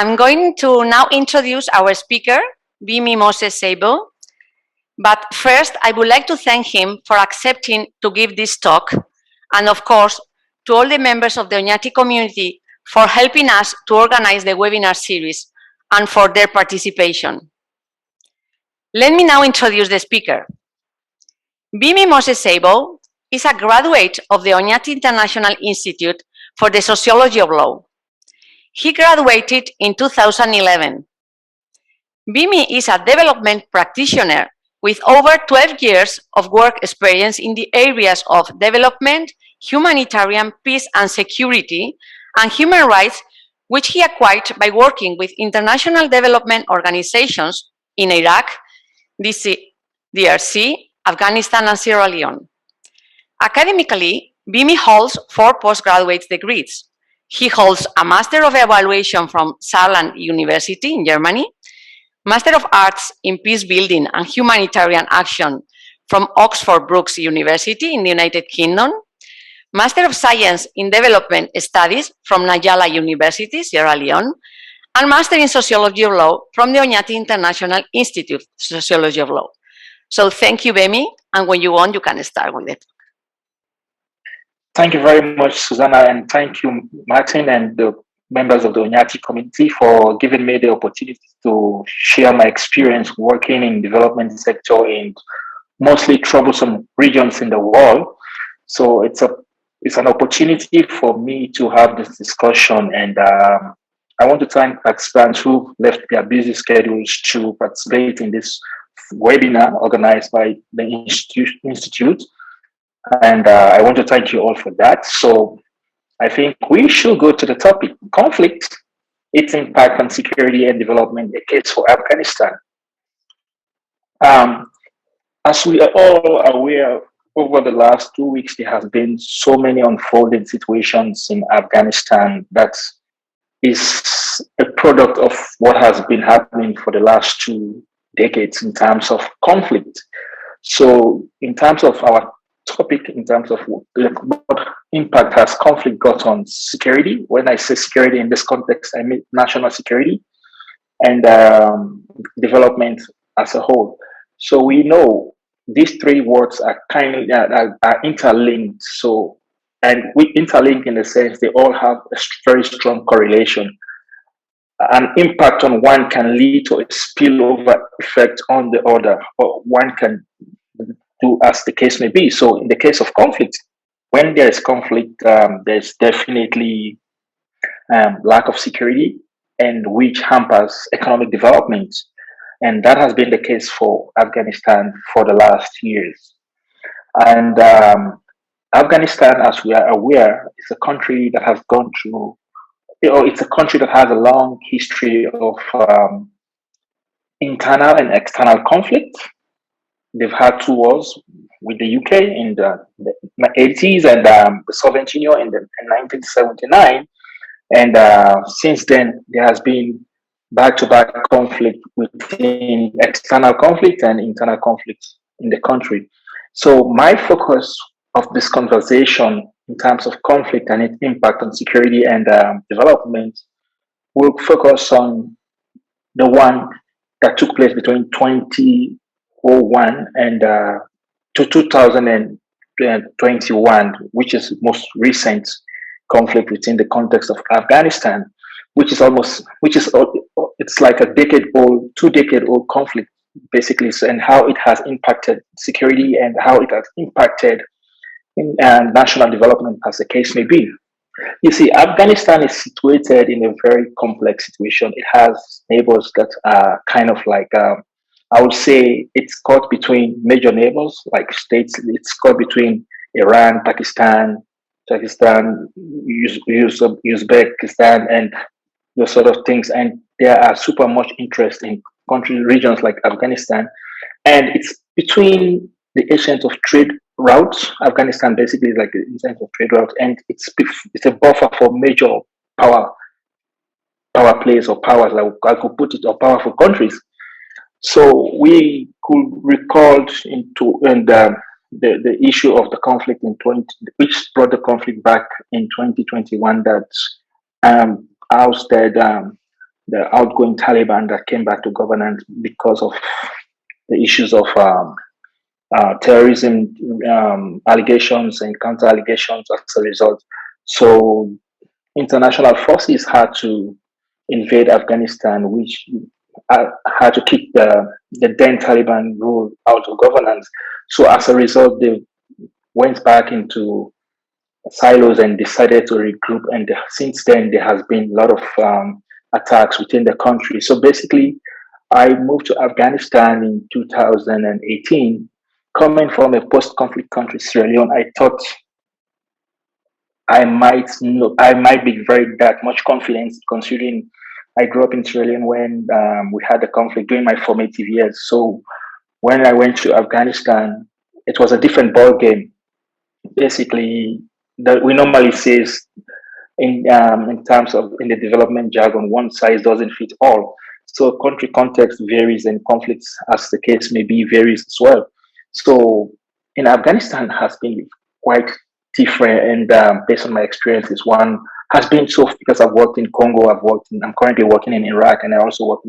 I'm going to now introduce our speaker, Bimi Moses Sabo. But first, I would like to thank him for accepting to give this talk, and of course, to all the members of the Oñati community for helping us to organize the webinar series and for their participation. Let me now introduce the speaker. Bimi Moses Sabo is a graduate of the Oñati International Institute for the Sociology of Law. He graduated in 2011. Bimi is a development practitioner with over 12 years of work experience in the areas of development, humanitarian, peace and security, and human rights, which he acquired by working with international development organizations in Iraq, DRC, Afghanistan, and Sierra Leone. Academically, Bimi holds 4 postgraduate degrees. He holds a Master of Evaluation from Saarland University in Germany, Master of Arts in Peace Building and Humanitarian Action from Oxford Brookes University in the United Kingdom, Master of Science in Development Studies from Najala University, Sierra Leone, and Master in Sociology of Law from the Oñati International Institute of Sociology of Law. So thank you, Bimi, and when you want, you can start with it. Thank you very much, Susanna, and thank you, Martin, and the members of the Oñati community for giving me the opportunity to share my experience working in development sector in mostly troublesome regions in the world. So it's an opportunity for me to have this discussion, and I want to thank participants who left their busy schedules to participate in this webinar organized by the Institute. And I want to thank you all for that. So I think we should go to the topic: conflict, its impact on security and development, a case for Afghanistan. As we are all aware, over the last 2 weeks, there has been so many unfolding situations in Afghanistan that is a product of what has been happening for the last 2 decades in terms of conflict. So in terms of our topic, in terms of what impact has conflict got on security. When I say security in this context, I mean national security and development as a whole. So we know these 3 words are are interlinked. So, and we interlink in the sense they all have a very strong correlation. An impact on one can lead to a spillover effect on the other, or one can do as the case may be. So in the case of conflict, when there is conflict, there's definitely lack of security, and which hampers economic development. And that has been the case for Afghanistan for the last years. And Afghanistan, as we are aware, is a country that has gone through, it's a country that has a long history of internal and external conflict. They've had 2 wars with the UK in the 80s and the Soviet Union in 1979. And since then, there has been back-to-back conflict within external conflict and internal conflict in the country. So my focus of this conversation in terms of conflict and its impact on security and development will focus on the one that took place between 2001 and to 2021, which is most recent conflict within the context of Afghanistan, it's like a 2-decade-old conflict, basically, and how it has impacted security and how it has impacted in national development, as the case may be. You see, Afghanistan is situated in a very complex situation. It has neighbors that are kind of like, I would say it's caught between major neighbors, like states. It's caught between Iran, Pakistan, Uzbekistan, and those sort of things. And there are super much interest in regions like Afghanistan. And it's between the essence of trade routes. Afghanistan basically is like the essence of trade routes, and it's a buffer for major power plays or powers, like I could put it, or powerful countries. So we could recall the issue of the conflict which brought the conflict back in 2021, that ousted the outgoing Taliban that came back to governance because of the issues of terrorism allegations and counter allegations as a result. So international forces had to invade Afghanistan, which had to kick the then Taliban rule out of governance. So as a result, they went back into silos and decided to regroup. And since then, there has been a lot of attacks within the country. So basically, I moved to Afghanistan in 2018. Coming from a post-conflict country, Sierra Leone, I thought I might be very that much confident considering I grew up in Sierra Leone when we had the conflict during my formative years. So when I went to Afghanistan, it was a different ball game. Basically, that we normally says in terms of in the development jargon, one size doesn't fit all. So country context varies and conflicts, as the case may be, varies as well. So in Afghanistan has been quite different, and based on my experiences, one has been so because I've worked in Congo, I'm currently working in Iraq, and I also work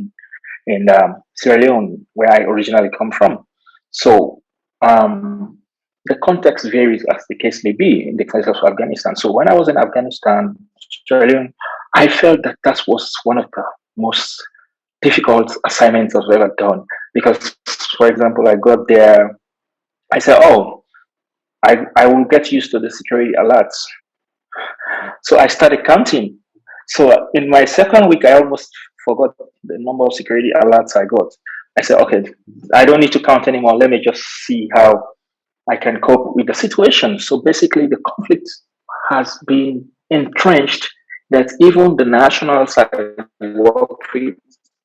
in Sierra Leone, where I originally come from. So the context varies as the case may be in the case of Afghanistan. So when I was in Afghanistan, Sierra Leone, I felt that that was one of the most difficult assignments I've ever done because, for example, I got there, I said, oh, I will get used to the security alerts. So I started counting. So in my second week, I almost forgot the number of security alerts I got. I said, okay, I don't need to count anymore. Let me just see how I can cope with the situation. So basically, the conflict has been entrenched that even the nationals I work with,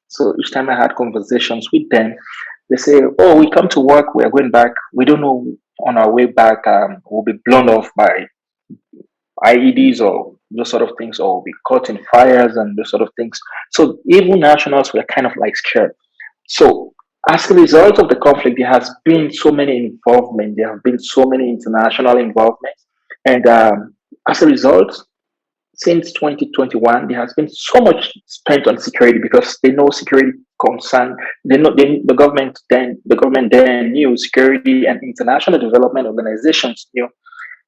so each time I had conversations with them, they say, oh, we come to work, we are going back. We don't know on our way back, we'll be blown off by IEDs or those sort of things, or we'll be caught in fires and those sort of things. So even nationals were kind of like scared. So as a result of the conflict, there has been so many involvement. There have been so many international involvements, and as a result, since 2021, there has been so much spent on security because they know security concern. The government then knew security and international development organizations knew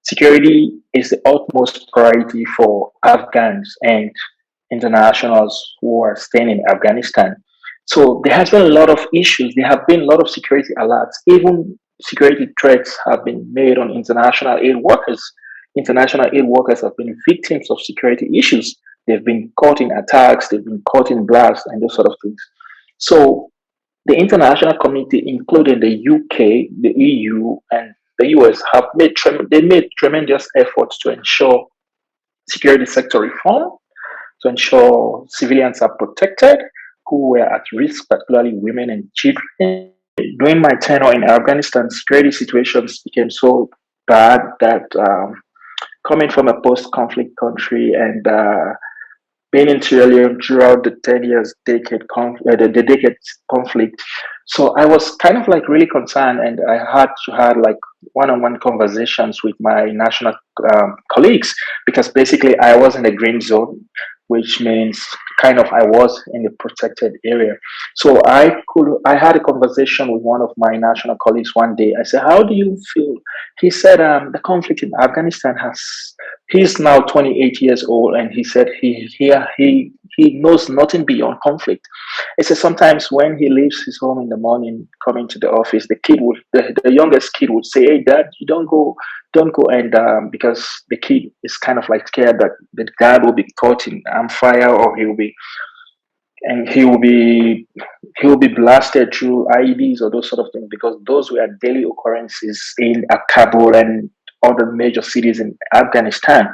security is the utmost priority for Afghans and internationals who are staying in Afghanistan. So there has been a lot of issues. There have been a lot of security alerts. Even security threats have been made on international aid workers. International aid workers have been victims of security issues. They've been caught in attacks, they've been caught in blasts, and those sort of things. So the international community, including the UK, the EU, and the US, have made tremendous efforts to ensure security sector reform, to ensure civilians are protected who were at risk, particularly women and children. During my tenure in Afghanistan, security situations became so bad that coming from a post-conflict country and being in Sierra Leone throughout the 10 years the decade conflict. So I was kind of like really concerned, and I had to have like one-on-one conversations with my national colleagues because basically I was in the green zone, which means kind of I was in the protected area. So I had a conversation with one of my national colleagues one day. I said, "How do you feel?" He said, "The conflict in Afghanistan has." He's now 28 years old, and he said he knows nothing beyond conflict. He said sometimes when he leaves his home in the morning, coming to the office, the youngest kid would say, "Hey, Dad, you don't go," and because the kid is kind of like scared that the dad will be caught in fire or he will be blasted through IEDs or those sort of things because those were daily occurrences in Kabul and other major cities in Afghanistan.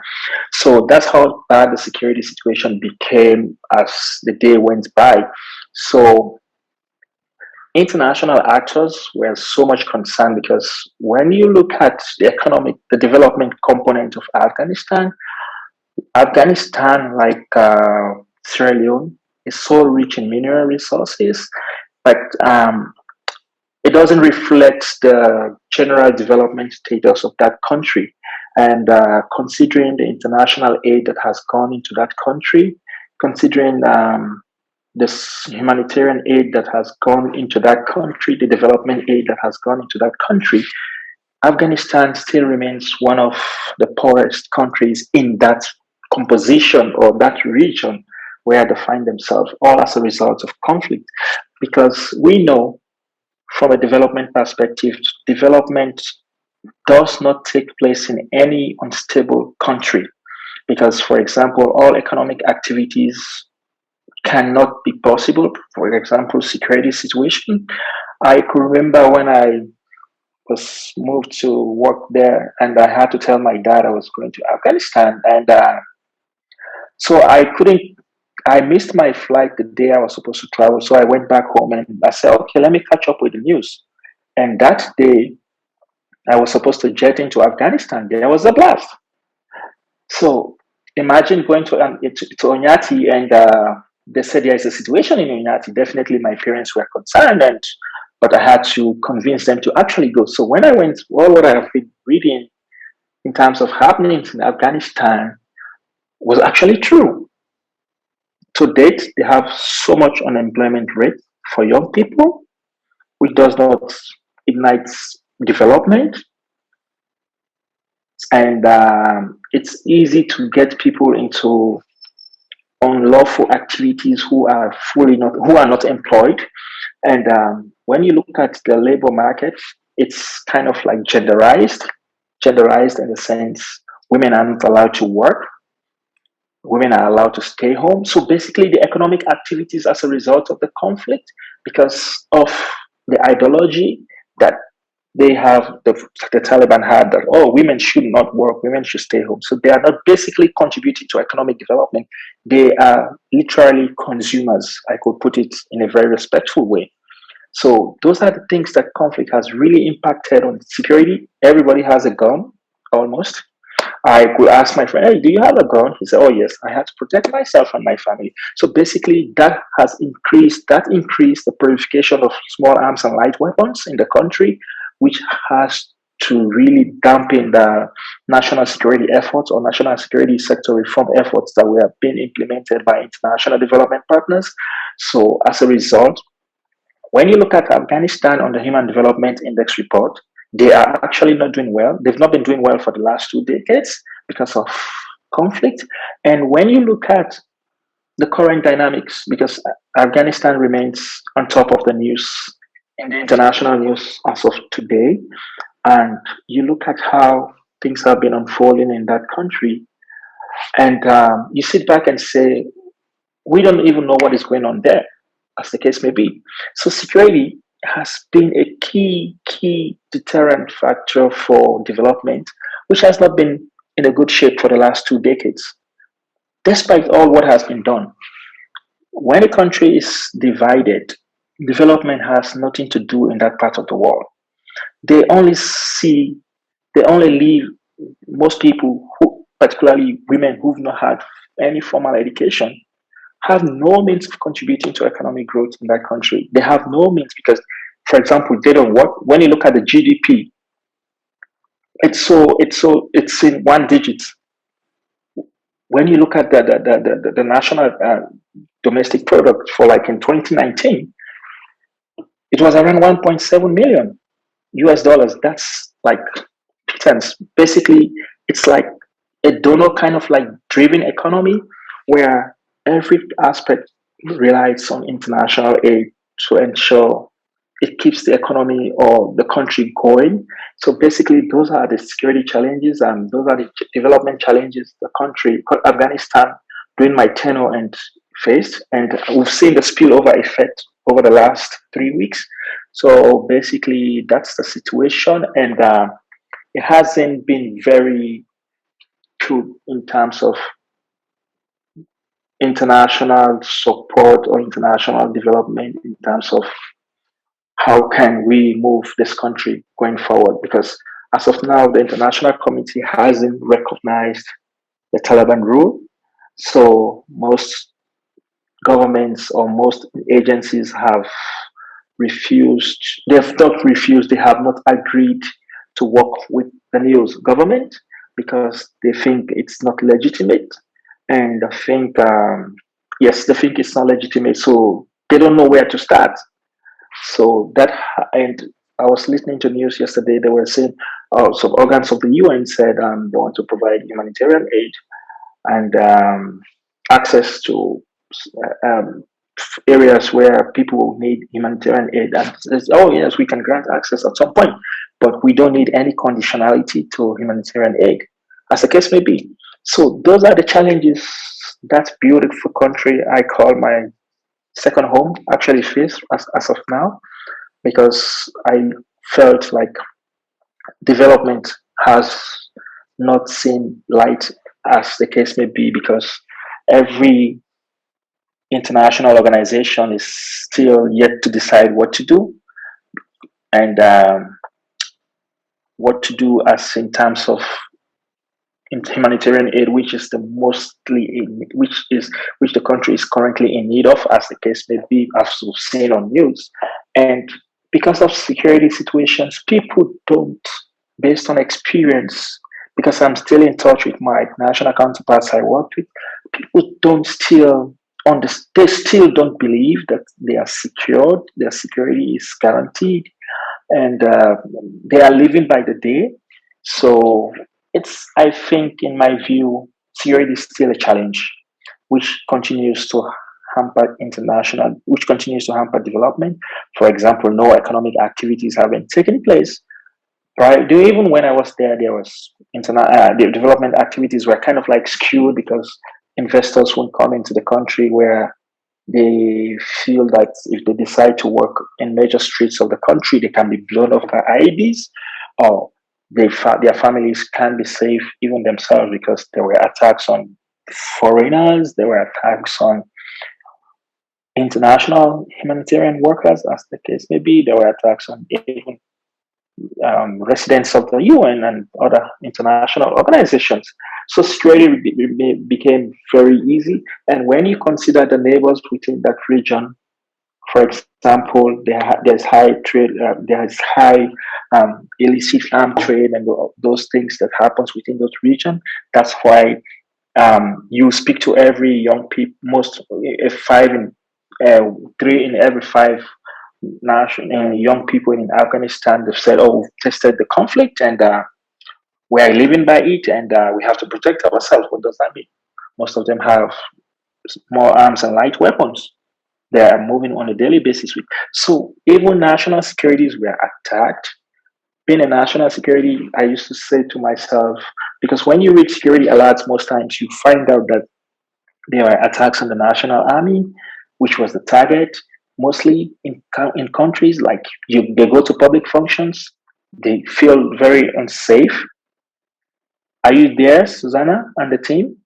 So that's how bad the security situation became as the day went by. So international actors were so much concerned because when you look at the development component of Afghanistan, like Sierra Leone, is so rich in mineral resources, but it doesn't reflect the general development status of that country. And considering the international aid that has gone into that country, considering this humanitarian aid that has gone into that country, the development aid that has gone into that country, Afghanistan still remains one of the poorest countries in that composition or that region where they find themselves, all as a result of conflict. Because we know from a development perspective, development does not take place in any unstable country. Because, for example, all economic activities cannot be possible. For example, security situation. I could remember when I was moved to work there, and I had to tell my dad I was going to Afghanistan, and so I couldn't. I missed my flight the day I was supposed to travel, so I went back home and I said, "Okay, let me catch up with the news." And that day, I was supposed to jet into Afghanistan. There was a blast. So imagine going to Onyati, and they said there is a situation in Onyati. Definitely, my parents were concerned, and but I had to convince them to actually go. So when I went, all what I have been reading in terms of happenings in Afghanistan was actually true. To date, they have so much unemployment rate for young people, which does not ignite development, and it's easy to get people into unlawful activities who are not employed. And when you look at the labor market, it's kind of like genderized in the sense women are not allowed to work, women are allowed to stay home. So basically, the economic activities as a result of the conflict, because of the ideology that they have, the Taliban had, that, oh, women should not work, women should stay home. So they are not basically contributing to economic development. They are literally consumers. I could put it in a very respectful way. So those are the things that conflict has really impacted on security. Everybody has a gun, almost. I could ask my friend, "Hey, do you have a gun?" He said, "Oh yes, I have to protect myself and my family." So basically, that increased the proliferation of small arms and light weapons in the country, which has to really dampen the national security efforts or national security sector reform efforts that were being implemented by international development partners. So as a result, when you look at Afghanistan on the Human Development Index report, they are actually not doing well. They've not been doing well for the last 2 decades because of conflict. And when you look at the current dynamics, because Afghanistan remains on top of the news in the international news as of today, and you look at how things have been unfolding in that country, and you sit back and say, we don't even know what is going on there, as the case may be. So security has been a key deterrent factor for development, which has not been in a good shape for the last 2 decades. Despite all what has been done, when a country is divided, development has nothing to do in that part of the world. They only see, they only leave most people, who, particularly women who've not had any formal education, have no means of contributing to economic growth in that country. They have no means because, for example, they don't work. When you look at the GDP, it's in one digit. When you look at the national domestic product for like in 2019, it was around 1.7 million US dollars. That's like pittance. Basically, it's like a donor kind of like driven economy where every aspect relies on international aid to ensure it keeps the economy or the country going. So basically, those are the security challenges and those are the development challenges the country, Afghanistan, during my tenure and faced. And we've seen the spillover effect over the last 3 weeks. So basically, that's the situation, and it hasn't been very good in terms of international support or international development in terms of how can we move this country going forward, because as of now the international community hasn't recognized the Taliban rule. So most governments or most agencies have refused, they've not refused, they have not agreed to work with the new government because they think it's not legitimate. And I think yes, they think it's not legitimate, so they don't know where to start. So that, and I was listening to news yesterday. They were saying some organs of the UN said they want to provide humanitarian aid and access to um, areas where people need humanitarian aid. And says, oh yes, we can grant access at some point, but we don't need any conditionality to humanitarian aid, as the case may be. So those are the challenges that beautiful country I call my second home actually face as of now, because I felt like development has not seen light, as the case may be, because every international organization is still yet to decide what to do, and what to do as in terms of humanitarian aid, which is the mostly which the country is currently in need of, as the case may be, as we've seen on news. And because of security situations, people don't, based on experience, because I'm still in touch with my national counterparts I work with, people don't still they still don't believe that they are secured, their security is guaranteed, and they are living by the day. So it's, I think, in my view, security is still a challenge, which continues to which continues to hamper development. For example, no economic activities have been taking place. Right, even when I was there was the development activities were kind of like skewed, because investors won't come into the country where they feel that if they decide to work in major streets of the country, they can be blown off by IEDs, or their families can be safe, even themselves, because there were attacks on foreigners, there were attacks on international humanitarian workers, as the case may be, there were attacks on even residents of the UN and other international organizations. So security became very easy. And when you consider the neighbors within that region, for example, there's high trade, there's high illicit arm trade, and those things that happens within those region. That's why you speak to every young people, most five in three in every five national young people in Afghanistan. They've said, "Oh, we've tested the conflict, and we are living by it, and we have to protect ourselves." What does that mean? Most of them have more arms and light weapons they are moving on a daily basis with. So even national securities were attacked. Being a national security, I used to say to myself, because when you read security alerts, most times you find out that there were attacks on the national army, which was the target, mostly in countries like they go to public functions, they feel very unsafe. Are you there, Susanna, and the team?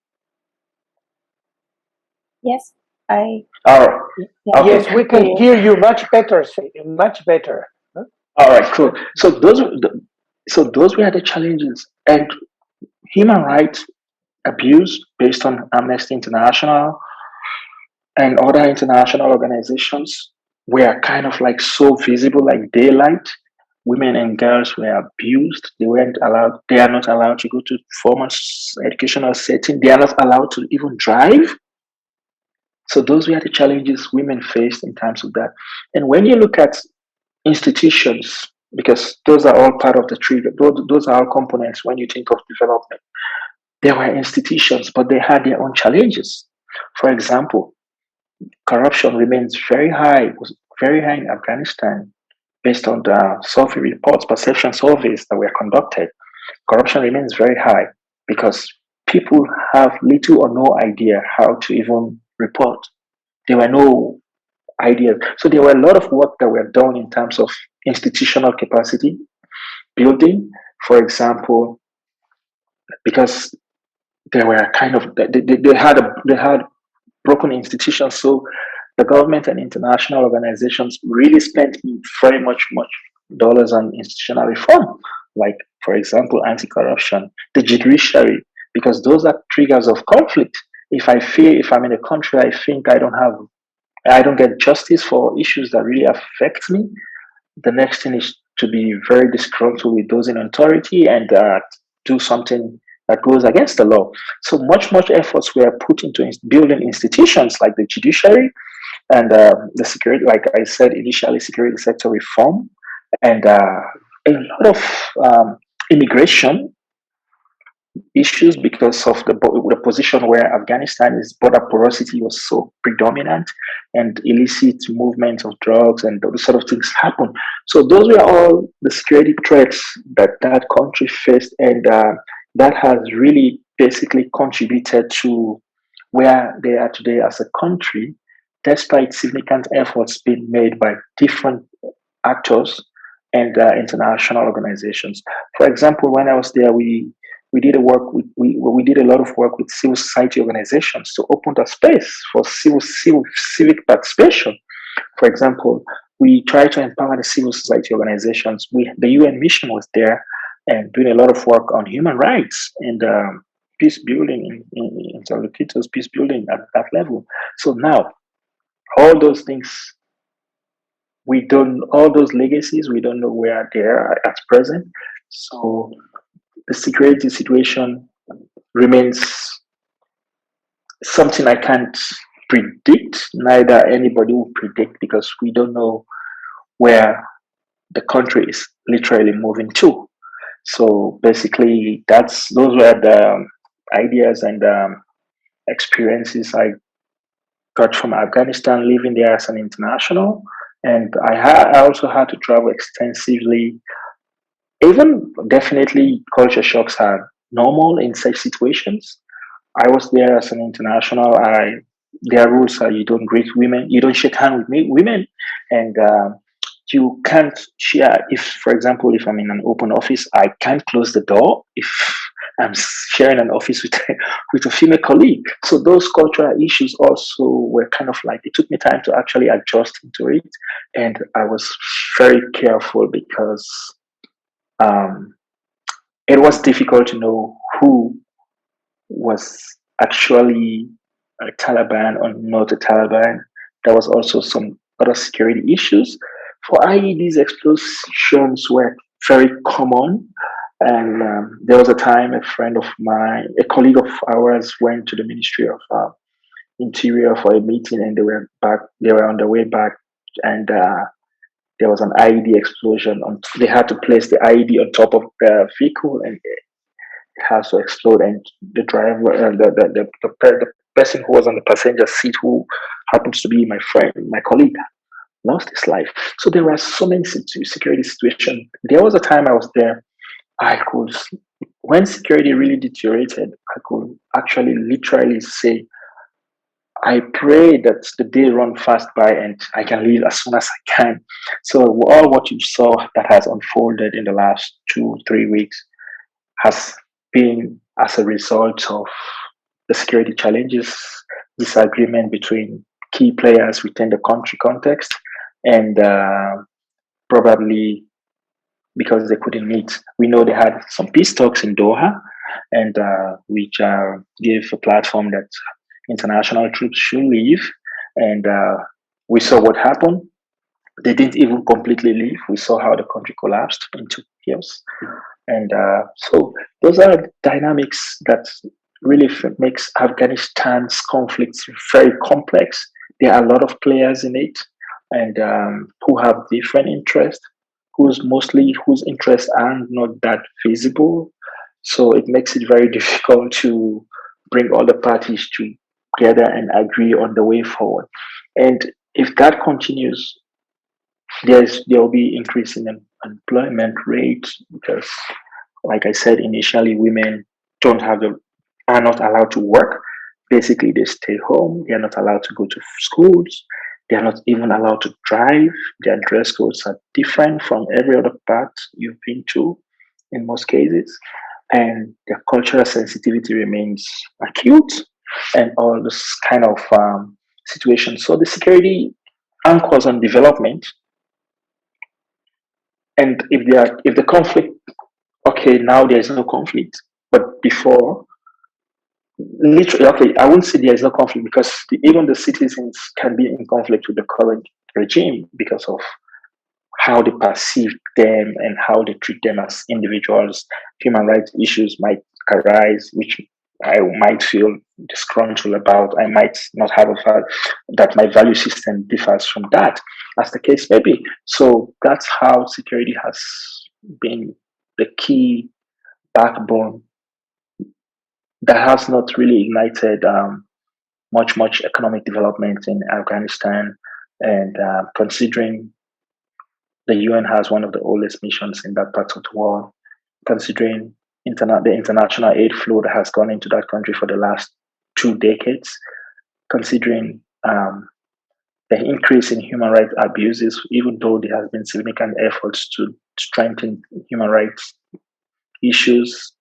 Yes, I. Oh, Yeah. okay. Yes, we can hear you much better. Much better. Huh? All right, cool. So those were the challenges, and human rights abuse based on Amnesty International and other international organizations were kind of like so visible, like daylight. Women and girls were abused. They weren't allowed. They are not allowed to go to formal educational setting. They are not allowed to even drive. So those were the challenges women faced in terms of that. And when you look at institutions, because those are all part of the tree, those are all components when you think of development. There were institutions, but they had their own challenges. For example, corruption remains very high, was very high in Afghanistan, based on the survey reports, perception surveys that were conducted. Corruption remains very high because people have little or no idea how to even report. There were no ideas. So there were a lot of work that were done in terms of institutional capacity building. For example, because they were kind of they had broken institutions, so the government and international organizations really spent very much dollars on institutional reform, like for example anti-corruption, the judiciary, because those are triggers of conflict. If I'm in a country, I think I don't get justice for issues that really affect me, the next thing is to be very disgruntled with those in authority and do something that goes against the law. So much efforts were put into building institutions like the judiciary and the security, like I said initially, security sector reform, and a lot of immigration issues because of the position where Afghanistan's border porosity was so predominant and illicit movement of drugs and those sort of things happen. So those were all the security threats that that country faced, and that has really basically contributed to where they are today as a country, despite significant efforts being made by different actors and international organizations. For example, when I was there, we did we did a lot of work with civil society organizations to open the space for civic participation. For example, we tried to empower the civil society organizations. The UN mission was there and doing a lot of work on human rights and peace building in interlocutors, peace building at that level. So now all those things, we don't, all those legacies, we don't know where they are at present. So the security situation remains something I can't predict, neither anybody will predict, because we don't know where the country is literally moving to. So basically, those were the ideas and experiences I got from Afghanistan, living there as an international. And I also had to travel extensively. Even definitely, culture shocks are normal in such situations. I was there as an international. Their rules are you don't greet women, you don't shake hands with women, and you can't share. If, for example, if I'm in an open office, I can't close the door if I'm sharing an office with with a female colleague. So those cultural issues also were kind of like, it took me time to actually adjust into it, and I was very careful because um, it was difficult to know who was actually a Taliban or not a Taliban. There was also some other security issues. For IEDs, explosions were very common. And there was a time a friend of mine, a colleague of ours, went to the Ministry of Interior for a meeting, and they were back. They were on the way back, and there was an IED explosion. They had to place the IED on top of the vehicle, and has to explode, and the driver, the person who was on the passenger seat, who happens to be my friend, my colleague, lost his life. So there were so many security situations. There was a time I was there, I could, when security really deteriorated, I could actually literally say, I pray that the day run fast by and I can leave as soon as I can. So all what you saw that has unfolded in the last 2-3 weeks has been as a result of the security challenges, disagreement between key players within the country context, and probably because they couldn't meet. We know they had some peace talks in Doha, and which gave a platform that international troops should leave. And we saw what happened. They didn't even completely leave. We saw how the country collapsed into chaos. And so those are dynamics that really makes Afghanistan's conflicts very complex. There are a lot of players in it, and who have different interests, whose interests are not that visible. So it makes it very difficult to bring all the parties together and agree on the way forward. And if that continues, there will be increase in employment rate because, like I said initially, women don't have the are not allowed to work. Basically, they stay home. They are not allowed to go to schools. They are not even allowed to drive. Their dress codes are different from every other part you've been to in most cases. And their cultural sensitivity remains acute and all this kind of situations. So the security anchors on development. And if the conflict, okay, now there is no conflict, but before, literally, okay, I won't say there is no conflict because even the citizens can be in conflict with the current regime because of how they perceive them and how they treat them as individuals. Human rights issues might arise, which I might feel disgruntled about. I might not have a value, that my value system differs from that, as the case may be. So that's how security has been the key backbone that has not really ignited much economic development in Afghanistan. And considering the UN has one of the oldest missions in that part of the world, considering the international aid flow that has gone into that country for the last 2 decades, considering the increase in human rights abuses, even though there has been significant efforts to strengthen human rights issues,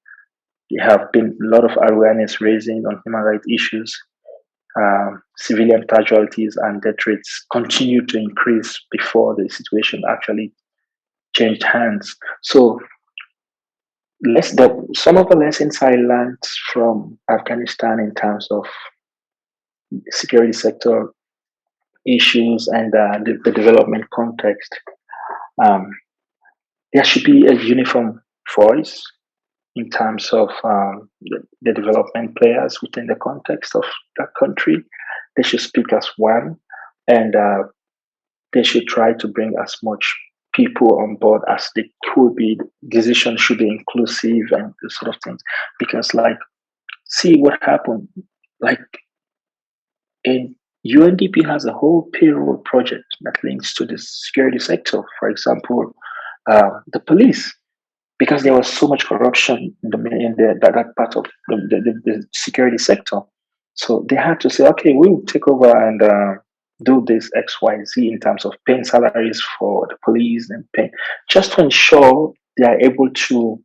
there have been a lot of awareness raising on human rights issues. Civilian casualties and death rates continue to increase before the situation actually changed hands. So some of the lessons I learned from Afghanistan in terms of security sector issues and the development context, um, there should be a uniform voice in terms of the development players within the context of that country. They should speak as one, and they should try to bring as much people on board as they could be. Decisions should be inclusive and this sort of things. Because, like, see what happened. Like, in UNDP has a whole payroll project that links to the security sector. For example, the police, because there was so much corruption that part of the security sector. So they had to say, okay, we'll take over and do this XYZ in terms of paying salaries for the police and pay, just to ensure they are able to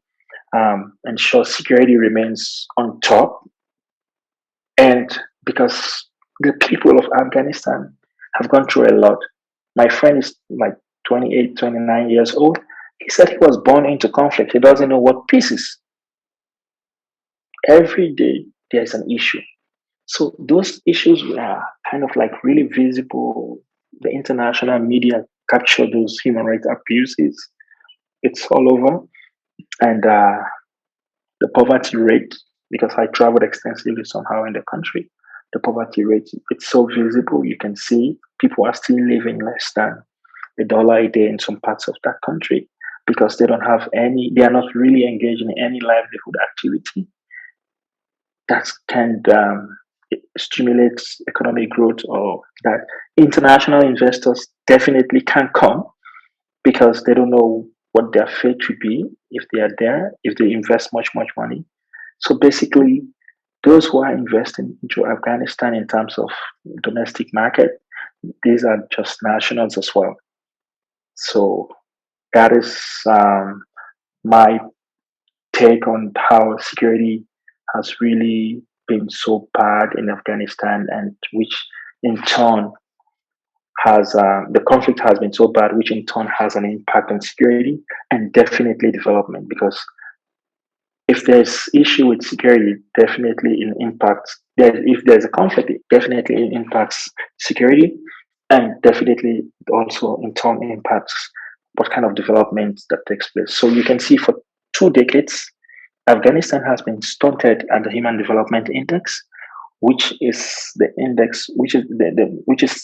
ensure security remains on top. And because the people of Afghanistan have gone through a lot. My friend is like 28, 29 years old. He said he was born into conflict. He doesn't know what peace is. Every day there's an issue. So those issues were kind of like really visible. The international media capture those human rights abuses. It's all over. And the poverty rate, because I traveled extensively somehow in the country, the poverty rate, it's so visible. You can see people are still living less than $1 a day in some parts of that country because they don't have they are not really engaged in any livelihood activity that can stimulate economic growth, or that international investors definitely can come because they don't know what their fate will be if they are there, if they invest much money. So basically, those who are investing into Afghanistan in terms of domestic market, these are just nationals as well. So that is my take on how security has really been so bad in Afghanistan, and which in turn has the conflict has been so bad, which in turn has an impact on security and definitely development. Because if there's issue with security, definitely it impacts. If there's a conflict, it definitely impacts security, and definitely it also in turn impacts what kind of development that takes place. So you can see for 2 decades, Afghanistan has been stunted at the Human Development Index, which is the index, which is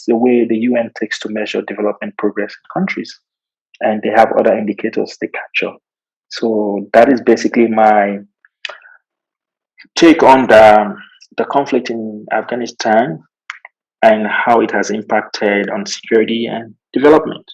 the way the UN takes to measure development progress in countries, and they have other indicators they capture. So that is basically my take on the conflict in Afghanistan and how it has impacted on security and development.